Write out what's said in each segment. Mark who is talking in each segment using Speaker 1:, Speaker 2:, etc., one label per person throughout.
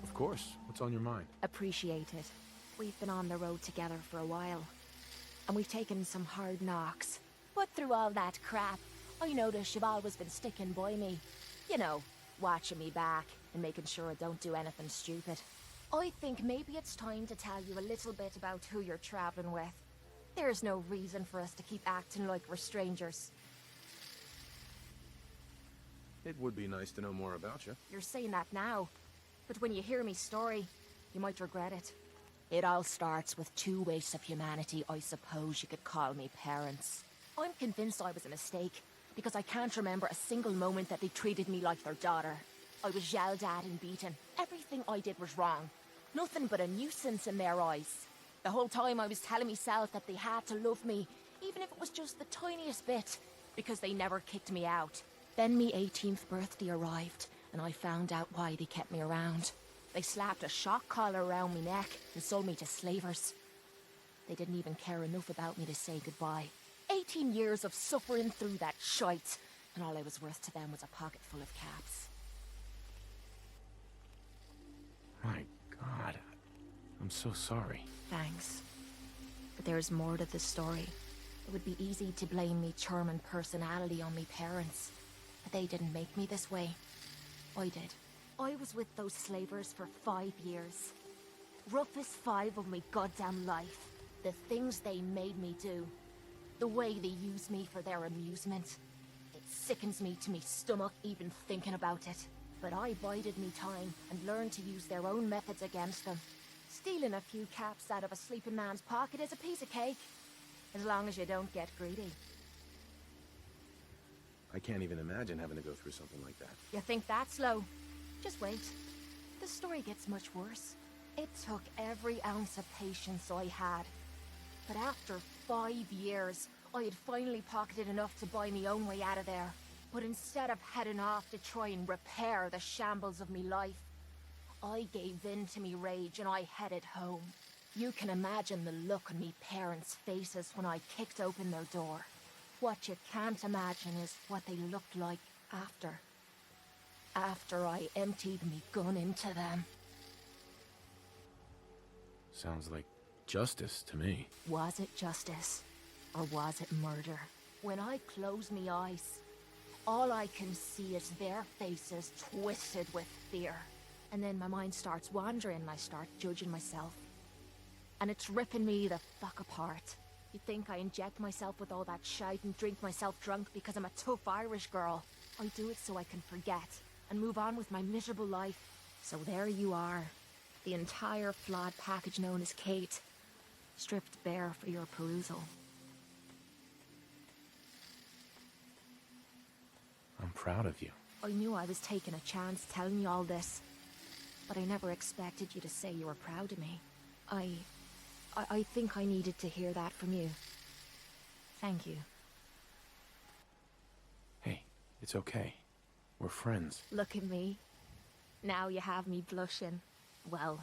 Speaker 1: Of course. What's on your mind?
Speaker 2: Appreciate it. We've been on the road together for a while, and we've taken some hard knocks. But through all that crap, I notice you've always been sticking by me. You know, watching me back and making sure I don't do anything stupid. I think maybe it's time to tell you a little bit about who you're traveling with. There's no reason for us to keep acting like we're strangers.
Speaker 1: It would be nice to know more about you.
Speaker 2: You're saying that now, but when you hear me story, you might regret it. It all starts with two wastes of humanity I suppose you could call me parents. I'm convinced I was a mistake, because I can't remember a single moment that they treated me like their daughter. I was yelled at and beaten. Everything I did was wrong. Nothing but a nuisance in their eyes. The whole time I was telling myself that they had to love me, even if it was just the tiniest bit, because they never kicked me out. Then me 18th birthday arrived, and I found out why they kept me around. They slapped a shock collar around my neck and sold me to slavers. They didn't even care enough about me to say goodbye. 18 years of suffering through that shite, and all I was worth to them was a pocket full of caps.
Speaker 1: My God. I'm so sorry.
Speaker 2: Thanks. But there's more to the story. It would be easy to blame me charming personality on me parents, but they didn't make me this way. I did. I was with those slavers for 5 years. Roughest 5 of my goddamn life. The things they made me do. The way they used me for their amusement. It sickens me to me stomach even thinking about it. But I bided me time and learned to use their own methods against them. Stealing a few caps out of a sleeping man's pocket is a piece of cake. As long as you don't get greedy.
Speaker 1: I can't even imagine having to go through something like that.
Speaker 2: You think that's low? Just wait. The story gets much worse. It took every ounce of patience I had. But after 5 years, I had finally pocketed enough to buy my own way out of there. But instead of heading off to try and repair the shambles of me life, I gave in to me rage and I headed home. You can imagine the look on me parents' faces when I kicked open their door. What you can't imagine is what they looked like after. After I emptied me gun into them.
Speaker 1: Sounds like justice to me.
Speaker 2: Was it justice? Or was it murder? When I close me eyes, all I can see is their faces twisted with fear. And then my mind starts wandering and I start judging myself. And it's ripping me the fuck apart. You think I inject myself with all that shite and drink myself drunk because I'm a tough Irish girl. I do it so I can forget and move on with my miserable life. So there you are. The entire flawed package known as Cait. Stripped bare for your perusal.
Speaker 1: I'm proud of you.
Speaker 2: I knew I was taking a chance telling you all this. But I never expected you to say you were proud of me. I think I needed to hear that from you. Thank you.
Speaker 1: Hey, it's okay. We're friends.
Speaker 2: Look at me. Now you have me blushing. Well,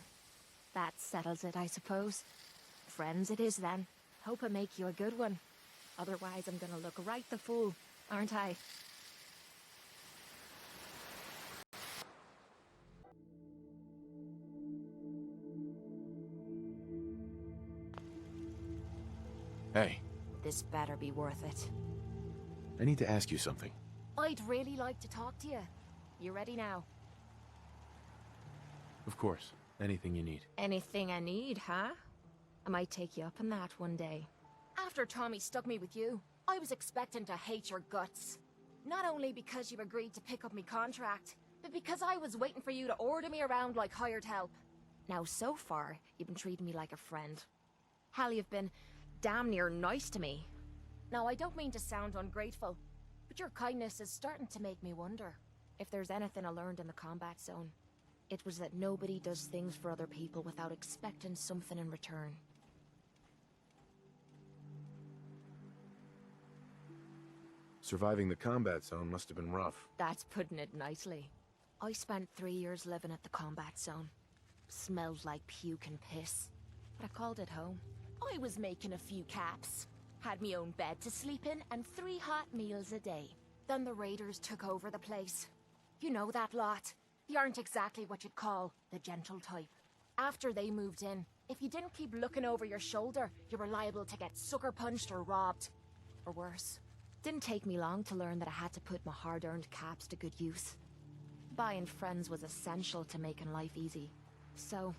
Speaker 2: that settles it, I suppose. Friends it is then. Hope I make you a good one. Otherwise I'm gonna look right the fool, aren't I?
Speaker 1: Hey,
Speaker 2: This better be worth it.
Speaker 1: I need to ask you something.
Speaker 2: I'd really like to talk to you. You ready now?
Speaker 1: Of course. Anything you need.
Speaker 2: Anything I need, huh? I might take you up on that one day. After Tommy stuck me with you, I was expecting to hate your guts. Not only because you agreed to pick up me contract, but because I was waiting for you to order me around like hired help. Now, so far, you've been treating me like a friend. Hell, you've been damn near nice to me. Now, I don't mean to sound ungrateful, but your kindness is starting to make me wonder. If there's anything I learned in the combat zone, it was that nobody does things for other people without expecting something in return.
Speaker 1: Surviving the combat zone must have been rough.
Speaker 2: That's putting it nicely. I spent 3 years living at the combat zone. Smelled like puke and piss, but I called it home. I was making a few caps, had me own bed to sleep in, and 3 hot meals a day. Then the raiders took over the place. You know that lot. You aren't exactly what you'd call the gentle type. After they moved in, if you didn't keep looking over your shoulder, you were liable to get sucker punched or robbed. Or worse. Didn't take me long to learn that I had to put my hard-earned caps to good use. Buying friends was essential to making life easy. So,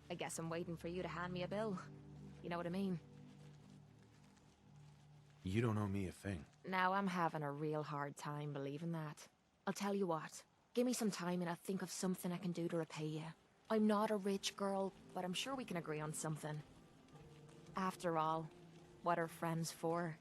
Speaker 2: I guess I'm waiting for you to hand me a bill. You know what I mean?
Speaker 1: You don't owe me a thing.
Speaker 2: Now I'm having a real hard time believing that. I'll tell you what. Give me some time and I'll think of something I can do to repay you. I'm not a rich girl, but I'm sure we can agree on something. After all, what are friends for?